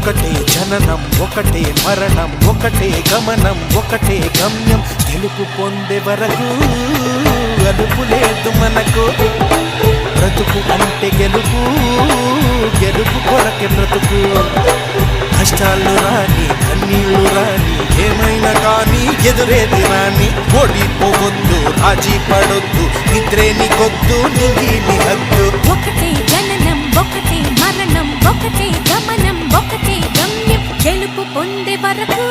ఒకటే జననం ఒకటే మరణం ఒకటే గమనం ఒకటే గమ్యం గెలుపు పొందే వరకు అలుపు లేదు మనకు బ్రతుకు అంటే గెలుపు గెలుపు కొరకే బ్రతుకు కష్టాలు రాని కన్నీళ్లు రాని ఏమైనా కానీ ఎదురేది రాని ఓడిపోవద్దు రాజీ పడొద్దు నిద్రేని కొద్దు నింగిని హద్దు ఒకటే జననం ఒకటే మరణం ఒకటే గమనం ఒకటే గమ్యం గెలుపు పొందే వరకు